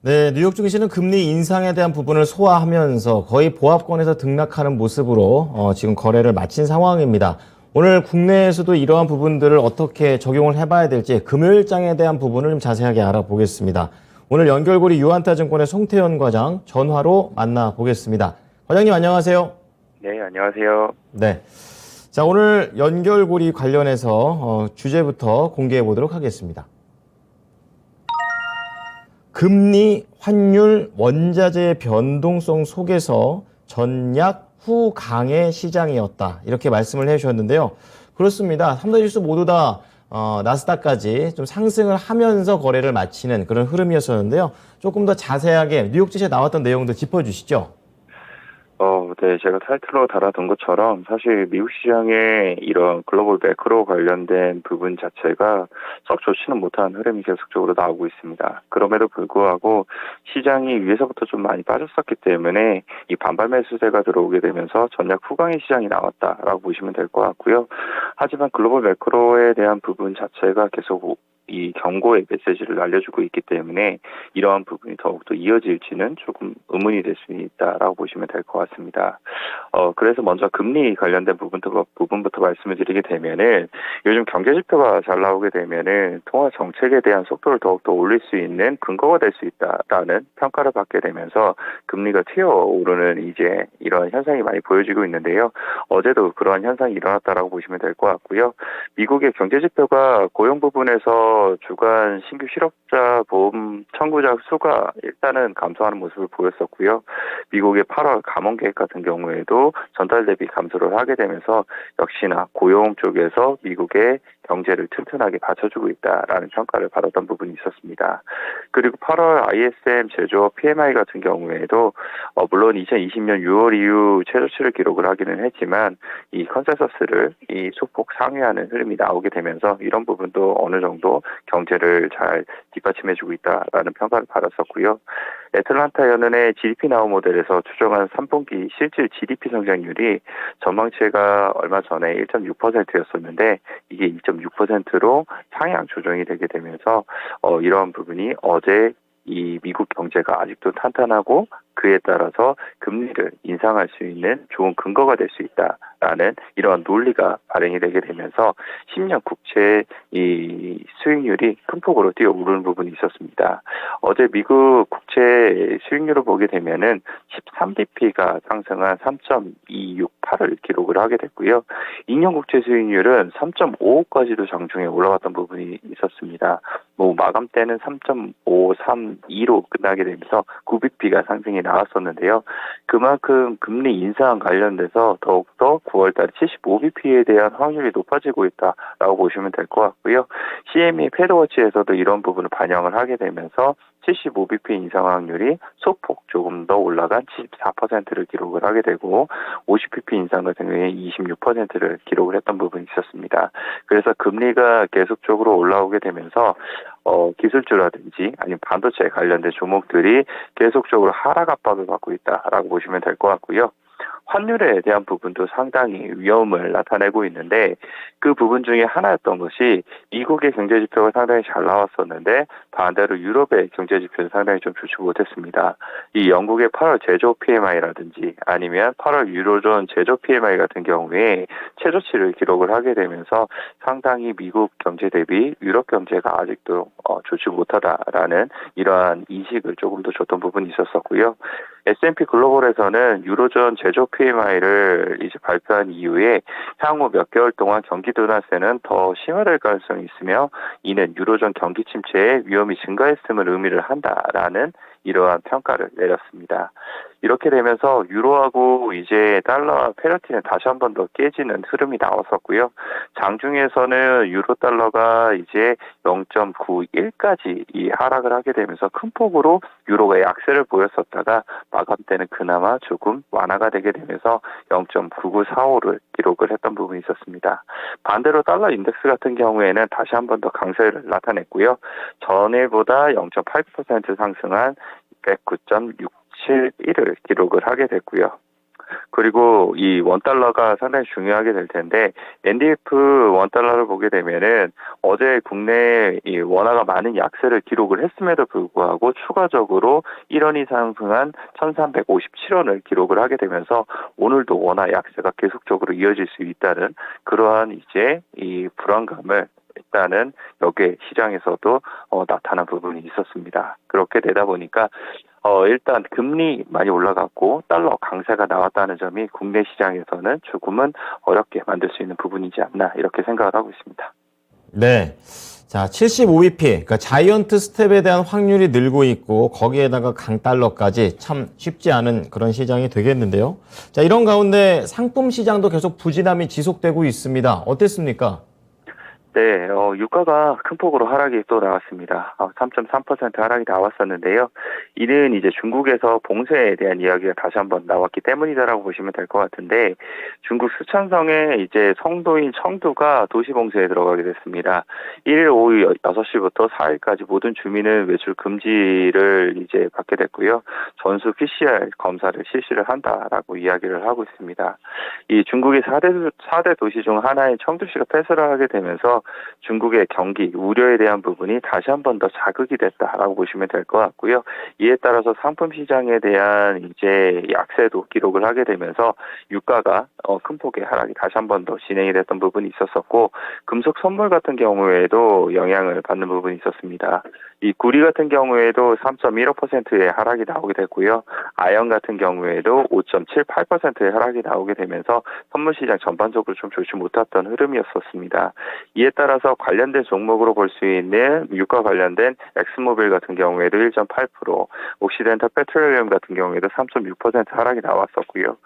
네, 뉴욕 증시는 금리 인상에 대한 부분을 소화하면서 거의 보합권에서 등락하는 모습으로 지금 거래를 마친 상황입니다. 오늘 국내에서도 이러한 부분들을 어떻게 적용을 해봐야 될지 금요일장에 대한 부분을 좀 자세하게 알아보겠습니다. 오늘 연결고리 유한타증권의 송태현 과장 전화로 만나보겠습니다. 과장님 안녕하세요. 네, 안녕하세요. 네. 자, 오늘 연결고리 관련해서 주제부터 공개해 보도록 하겠습니다. 금리, 환율, 원자재의 변동성 속에서 전약 후강의 시장이었다. 이렇게 말씀을 해주셨는데요. 그렇습니다. 3대 지수 모두 다 나스닥까지 좀 상승을 하면서 거래를 마치는 그런 흐름이었었는데요. 조금 더 자세하게 뉴욕 지시에 나왔던 내용도 짚어주시죠. 네, 제가 타이틀로 달아둔 것처럼 사실 미국 시장의 이런 글로벌 매크로 관련된 부분 자체가 썩 좋지는 못한 흐름이 계속적으로 나오고 있습니다. 그럼에도 불구하고 시장이 위에서부터 좀 많이 빠졌었기 때문에 이 반발 매수세가 들어오게 되면서 전략 후강의 시장이 나왔다라고 보시면 될 것 같고요. 하지만 글로벌 매크로에 대한 부분 자체가 계속 이 경고의 메시지를 알려주고 있기 때문에 이러한 부분이 더욱더 이어질지는 조금 의문이 될 수 있다라고 보시면 될 것 같습니다. 그래서 먼저 금리 관련된 부분부터 말씀을 드리게 되면은 요즘 경제 지표가 잘 나오게 되면은 통화 정책에 대한 속도를 더욱더 올릴 수 있는 근거가 될 수 있다라는 평가를 받게 되면서 금리가 튀어오르는 이제 이런 현상이 많이 보여지고 있는데요. 어제도 그러한 현상이 일어났다라고 보시면 될 것 같고요. 미국의 경제 지표가 고용 부분에서 주간 신규 실업자 보험 청구자 수가 일단은 감소하는 모습을 보였었고요. 미국의 8월 감원 계획 같은 경우에도 전달 대비 감소를 하게 되면서 역시나 고용 쪽에서 미국의 경제를 튼튼하게 받쳐주고 있다라는 평가를 받았던 부분이 있었습니다. 그리고 8월 ISM 제조업 PMI 같은 경우에도 물론 2020년 6월 이후 최저치를 기록을 하기는 했지만 이 컨센서스를 이 소폭 상회하는 흐름이 나오게 되면서 이런 부분도 어느 정도 경제를 잘 뒷받침해주고 있다라는 평가를 받았었고요. 애틀란타 연은의 GDP 나우 모델에서 추정한 3분기 실질 GDP 성장률이 전망치가 얼마 전에 1.6%였었는데 이게 2.6%로 상향 조정이 되게 되면서 이러한 부분이 어제 이 미국 경제가 아직도 탄탄하고 그에 따라서 금리를 인상할 수 있는 좋은 근거가 될 수 있다라는 이러한 논리가 발행이 되게 되면서 10년 국채 이 수익률이 큰 폭으로 뛰어오르는 부분이 있었습니다. 어제 미국 국채 수익률을 보게 되면은 13bp가 상승한 3.268을 기록을 하게 됐고요. 2년 국채 수익률은 3.55까지도 장중에 올라갔던 부분이 있었습니다. 마감 때는 3.532로 끝나게 되면서 9bp가 상승이 나왔었는데요. 그만큼 금리 인상 관련돼서 더욱더 9월달 75bp에 대한 확률이 높아지고 있다라고 보시면 될 것 같고요. CME 패드워치에서도 이런 부분을 반영을 하게 되면서 75bp 인상 확률이 소폭 조금 더 올라간 74%를 기록을 하게 되고 50bp 인상 같은 경우에 26%를 기록을 했던 부분이 있었습니다. 그래서 금리가 계속적으로 올라오게 되면서 기술주라든지 아니면 반도체 관련된 종목들이 계속적으로 하락 압박을 받고 있다라고 보시면 될 것 같고요. 환율에 대한 부분도 상당히 위험을 나타내고 있는데 그 부분 중에 하나였던 것이 미국의 경제 지표가 상당히 잘 나왔었는데 반대로 유럽의 경제 지표는 상당히 좀 좋지 못했습니다. 이 영국의 8월 제조업 PMI라든지 아니면 8월 유로존 제조업 PMI 같은 경우에 최저치를 기록을 하게 되면서 상당히 미국 경제 대비 유럽 경제가 아직도 좋지 못하다라는 이러한 인식을 조금 더 줬던 부분이 있었었고요. S&P 글로벌에서는 유로존 제조업 PMI를 이제 발표한 이후에 향후 몇 개월 동안 경기 둔화세는 더 심화될 가능성이 있으며 이는 유로존 경기 침체의 위험이 증가했음을 의미를 한다라는 이러한 평가를 내렸습니다. 이렇게 되면서 유로하고 이제 달러와 페러티는 다시 한 번 더 깨지는 흐름이 나왔었고요. 장중에서는 유로 달러가 이제 0.91까지 이 하락을 하게 되면서 큰 폭으로 유로가 약세를 보였었다가 마감 때는 그나마 조금 완화가 되게 되면서 0.9945를 기록을 했던 부분이 있었습니다. 반대로 달러 인덱스 같은 경우에는 다시 한 번 더 강세를 나타냈고요. 전일보다 0.8% 상승한 109.671을 기록을 하게 됐고요. 그리고 이 원달러가 상당히 중요하게 될 텐데 NDF 원달러를 보게 되면은 어제 국내에 이 원화가 많은 약세를 기록을 했음에도 불구하고 추가적으로 1원이 상승한 1,357원을 기록을 하게 되면서 오늘도 원화 약세가 계속적으로 이어질 수 있다는 그러한 이제 이 불안감을 일단은 여기에 시장에서도 나타난 부분이 있었습니다. 그렇게 되다 보니까 일단 금리 많이 올라갔고 달러 강세가 나왔다는 점이 국내 시장에서는 조금은 어렵게 만들 수 있는 부분이지 않나 이렇게 생각을 하고 있습니다. 네. 자, 75bp, 그러니까 자이언트 스텝에 대한 확률이 늘고 있고 거기에다가 강달러까지 참 쉽지 않은 그런 시장이 되겠는데요. 자, 이런 가운데 상품 시장도 계속 부진함이 지속되고 있습니다. 어땠습니까? 네, 유가가 큰 폭으로 하락이 또 나왔습니다. 3.3% 하락이 나왔었는데요. 이는 이제 중국에서 봉쇄에 대한 이야기가 다시 한번 나왔기 때문이다라고 보시면 될 것 같은데, 중국 쓰촨성의 이제 성도인 청두가 도시 봉쇄에 들어가게 됐습니다. 1일 오후 6시부터 4일까지 모든 주민은 외출 금지를 이제 받게 됐고요. 전수 PCR 검사를 실시를 한다라고 이야기를 하고 있습니다. 이 중국의 4대 도시 중 하나인 청두시가 폐쇄를 하게 되면서 중국의 경기, 우려에 대한 부분이 다시 한 번 더 자극이 됐다라고 보시면 될 것 같고요. 이에 따라서 상품 시장에 대한 이제 약세도 기록을 하게 되면서 유가가 큰 폭의 하락이 다시 한 번 더 진행이 됐던 부분이 있었었고 금속 선물 같은 경우에도 영향을 받는 부분이 있었습니다. 이 구리 같은 경우에도 3.15%의 하락이 나오게 됐고요. 아연 같은 경우에도 5.78%의 하락이 나오게 되면서 선물 시장 전반적으로 좀 좋지 못했던 흐름이었었습니다. 이에 따라서 관련된 종목으로 볼 수 있는 유가 관련된 엑스모빌 같은 경우에도 1.8%, 옥시덴탈 페트롤리움 같은 경우에도 3.6% 하락이 나왔었고요.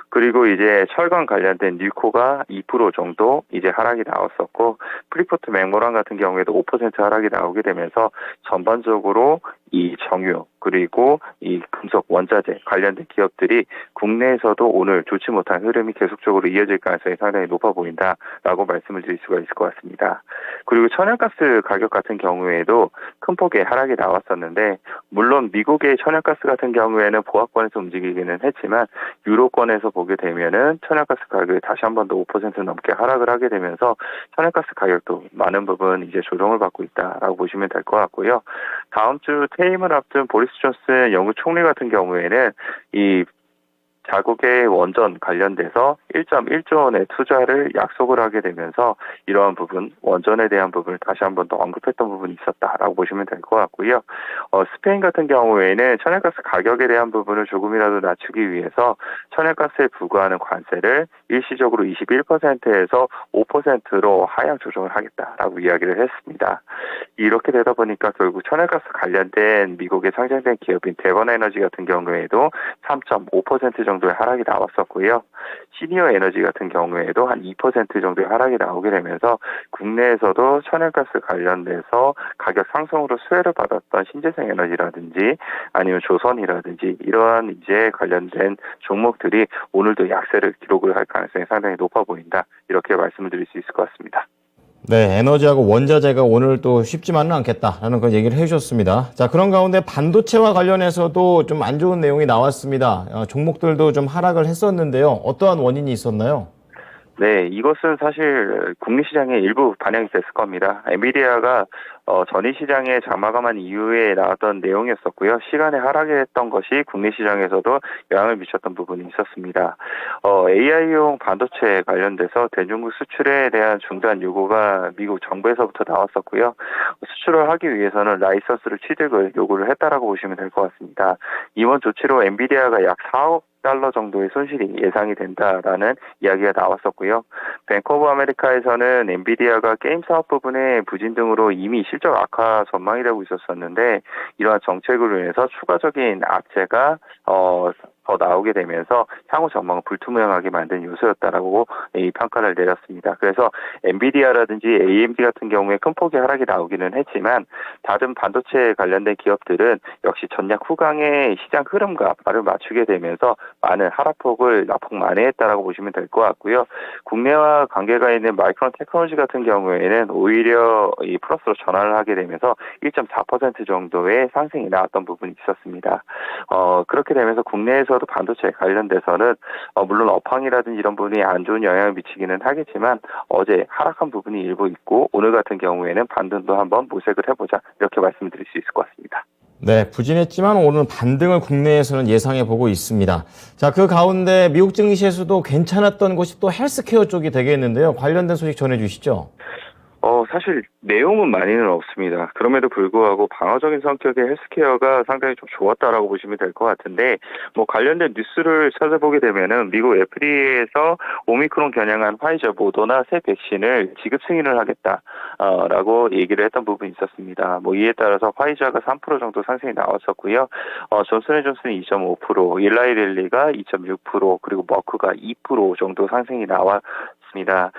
그리고 이제 철강 관련된 뉴코가 2% 정도 이제 하락이 나왔었고 프리포트 맥모란 같은 경우에도 5% 하락이 나오게 되면서 전반적으로 이 정유 그리고 이 금속 원자재 관련된 기업들이 국내에서도 오늘 좋지 못한 흐름이 계속적으로 이어질 가능성이 상당히 높아 보인다라고 말씀을 드릴 수가 있을 것 같습니다. 그리고 천연가스 가격 같은 경우에도 큰 폭의 하락이 나왔었는데 물론 미국의 천연가스 같은 경우에는 보합권에서 움직이기는 했지만 유로권에서 보게 되면은 천연가스 가격이 다시 한 번 더 5% 넘게 하락을 하게 되면서 천연가스 가격도 많은 부분 이제 조정을 받고 있다라고 보시면 될 것 같고요. 다음 주 퇴임을 앞둔 보리스 존슨 영국 총리 같은 경우에는 이 자국의 원전 관련돼서 1.1조 원의 투자를 약속을 하게 되면서 이러한 부분, 원전에 대한 부분을 다시 한 번 더 언급했던 부분이 있었다라고 보시면 될 것 같고요. 스페인 같은 경우에는 천연가스 가격에 대한 부분을 조금이라도 낮추기 위해서 천연가스에 부과하는 관세를 일시적으로 21%에서 5%로 하향 조정을 하겠다라고 이야기를 했습니다. 이렇게 되다 보니까 결국 천연가스 관련된 미국에 상장된 기업인 대건 에너지 같은 경우에도 3.5% 정도의 하락이 나왔었고요. 시니어 에너지 같은 경우에도 한 2% 정도의 하락이 나오게 되면서 국내에서도 천연가스 관련돼서 가격 상승으로 수혜를 받았던 신재생 에너지라든지 아니면 조선이라든지 이러한 이제 관련된 종목들이 오늘도 약세를 기록을 할 가능성이 상당히 높아 보인다. 이렇게 말씀을 드릴 수 있을 것 같습니다. 네, 에너지하고 원자재가 오늘 또 쉽지만은 않겠다라는 그런 얘기를 해주셨습니다. 자, 그런 가운데 반도체와 관련해서도 좀 안 좋은 내용이 나왔습니다. 종목들도 좀 하락을 했었는데요. 어떠한 원인이 있었나요? 네, 이것은 사실 국내 시장에 일부 반영이 됐을 겁니다. 엔비디아가 전일 시장에 장마감한 이후에 나왔던 내용이었었고요. 시간에 하락했던 것이 국내 시장에서도 영향을 미쳤던 부분이 있었습니다. AI용 반도체 관련돼서 대중국 수출에 대한 중단 요구가 미국 정부에서부터 나왔었고요. 수출을 하기 위해서는 라이선스를 취득을 요구를 했다라고 보시면 될 것 같습니다. 이번 조치로 엔비디아가 약 4억 달러 정도의 손실이 예상이 된다라는 이야기가 나왔었고요. 뱅크 오브 아메리카에서는 엔비디아가 게임 사업 부분의 부진 등으로 이미 실적 악화 전망이 되고 있었었는데 이러한 정책으로 인해서 추가적인 악재가 더 나오게 되면서 향후 전망을 불투명하게 만든 요소였다라고 이 평가를 내렸습니다. 그래서 엔비디아라든지 AMD 같은 경우에 큰 폭의 하락이 나오기는 했지만 다른 반도체 관련된 기업들은 역시 전략 후강의 시장 흐름과 발을 맞추게 되면서 많은 하락폭을 낙폭 만회했다라고 보시면 될 것 같고요. 국내와 관계가 있는 마이크론 테크놀로지 같은 경우에는 오히려 이 플러스로 전환을 하게 되면서 1.4% 정도의 상승이 나왔던 부분이 있었습니다. 그렇게 되면서 국내에서 중에서도 반도체 관련돼서는 물론 업황이라든지 이런 부분이 안 좋은 영향을 미치기는 하겠지만 어제 하락한 부분이 일부 있고 오늘 같은 경우에는 반등도 한번 모색을 해보자 이렇게 말씀드릴 수 있을 것 같습니다. 네, 부진했지만 오늘 반등을 국내에서는 예상해 보고 있습니다. 자, 그 가운데 미국 증시에서도 괜찮았던 곳이 또 헬스케어 쪽이 되겠는데요. 관련된 소식 전해주시죠. 사실 내용은 많이는 없습니다. 그럼에도 불구하고 방어적인 성격의 헬스케어가 상당히 좀 좋았다라고 보시면 될 것 같은데, 관련된 뉴스를 찾아보게 되면은 미국 FDA에서 오미크론 겨냥한 파이저, 모더나 새 백신을 지급 승인을 하겠다라고 얘기를 했던 부분이 있었습니다. 이에 따라서 파이저가 3% 정도 상승이 나왔었고요. 존슨앤존슨이 2.5%, 일라이 릴리가 2.6%, 그리고 머크가 2% 정도 상승이 나왔습니다.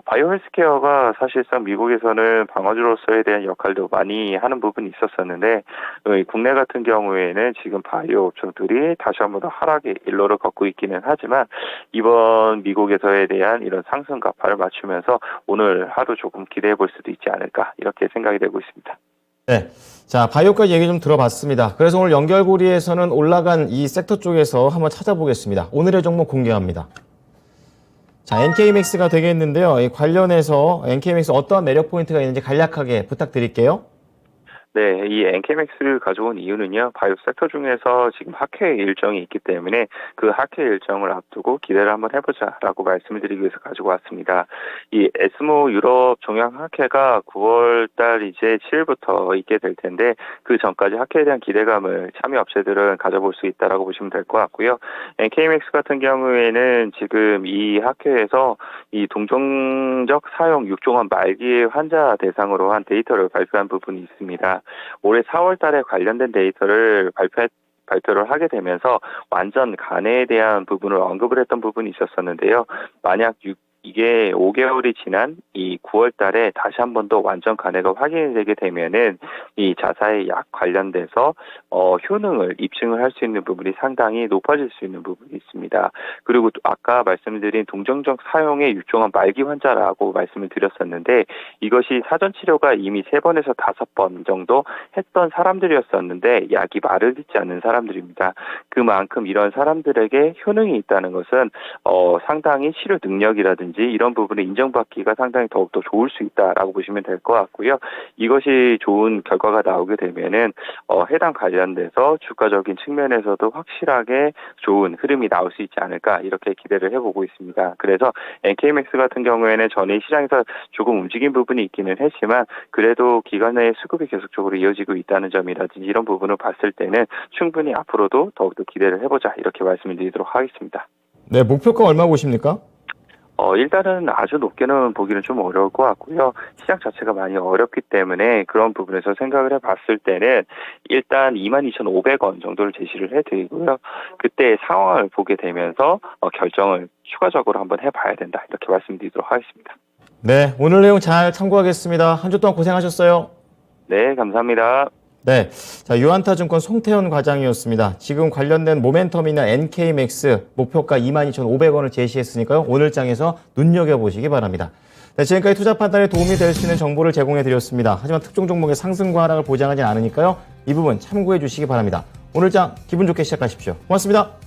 바이오 헬스케어가 사실상 미국에서는 방어주로서에 대한 역할도 많이 하는 부분이 있었었는데 국내 같은 경우에는 지금 바이오 업종들이 다시 한번 더 하락의 일로를 걷고 있기는 하지만 이번 미국에서에 대한 이런 상승과 발을 맞추면서 오늘 하루 조금 기대해 볼 수도 있지 않을까 이렇게 생각이 되고 있습니다. 네. 자, 바이오까지 얘기 좀 들어봤습니다. 그래서 오늘 연결고리에서는 올라간 이 섹터 쪽에서 한번 찾아보겠습니다. 오늘의 종목 공개합니다. 자, NK맥스가 되겠는데요. 이 관련해서 NK맥스 어떠한 매력 포인트가 있는지 간략하게 부탁드릴게요. 네, 이 NK맥스를 가져온 이유는요, 바이오 섹터 중에서 지금 학회 일정이 있기 때문에 그 학회 일정을 앞두고 기대를 한번 해보자라고 말씀을 드리기 위해서 가지고 왔습니다. 이 에스모 유럽 종양학회가 9월달 이제 7일부터 있게 될 텐데 그 전까지 학회에 대한 기대감을 참여 업체들은 가져볼 수 있다라고 보시면 될 것 같고요. NK맥스 같은 경우에는 지금 이 학회에서 이 동정적 사용 6종합 말기 환자 대상으로 한 데이터를 발표한 부분이 있습니다. 올해 4월 달에 관련된 데이터를 발표를 하게 되면서 완전 간에 대한 부분을 언급을 했던 부분이 있었었는데요. 만약 이게 5개월이 지난 이 9월 달에 다시 한 번 더 완전 간해가 확인이 되게 되면은 이 자사의 약 관련돼서 효능을 입증을 할 수 있는 부분이 상당히 높아질 수 있는 부분이 있습니다. 그리고 또 아까 말씀드린 동정적 사용의 육종한 말기 환자라고 말씀을 드렸었는데 이것이 사전 치료가 이미 3번에서 5번 정도 했던 사람들이었었는데 약이 말을 듣지 않는 사람들입니다. 그만큼 이런 사람들에게 효능이 있다는 것은 상당히 치료 능력이라든지 이런 부분을 인정받기가 상당히 더욱더 좋을 수 있다라고 보시면 될 것 같고요. 이것이 좋은 결과가 나오게 되면은 해당 관련돼서 주가적인 측면에서도 확실하게 좋은 흐름이 나올 수 있지 않을까 이렇게 기대를 해보고 있습니다. 그래서 NK맥스 같은 경우에는 전일 시장에서 조금 움직인 부분이 있기는 했지만 그래도 기간 내에 수급이 계속적으로 이어지고 있다는 점이라든지 이런 부분을 봤을 때는 충분히 앞으로도 더욱더 기대를 해보자 이렇게 말씀을 드리도록 하겠습니다. 네, 목표가 얼마 보십니까? 일단은 아주 높게는 보기는 좀 어려울 것 같고요. 시장 자체가 많이 어렵기 때문에 그런 부분에서 생각을 해봤을 때는 일단 22,500원 정도를 제시를 해드리고요. 그때 상황을 보게 되면서 결정을 추가적으로 한번 해봐야 된다. 이렇게 말씀드리도록 하겠습니다. 네, 오늘 내용 잘 참고하겠습니다. 한 주 동안 고생하셨어요. 네, 감사합니다. 네, 자, 유안타증권 송태현 과장이었습니다. 지금 관련된 모멘텀이나 NK맥스 목표가 22,500원을 제시했으니까요. 오늘 장에서 눈여겨보시기 바랍니다. 네, 지금까지 투자 판단에 도움이 될 수 있는 정보를 제공해드렸습니다. 하지만 특정 종목의 상승과 하락을 보장하지 않으니까요. 이 부분 참고해 주시기 바랍니다. 오늘 장 기분 좋게 시작하십시오. 고맙습니다.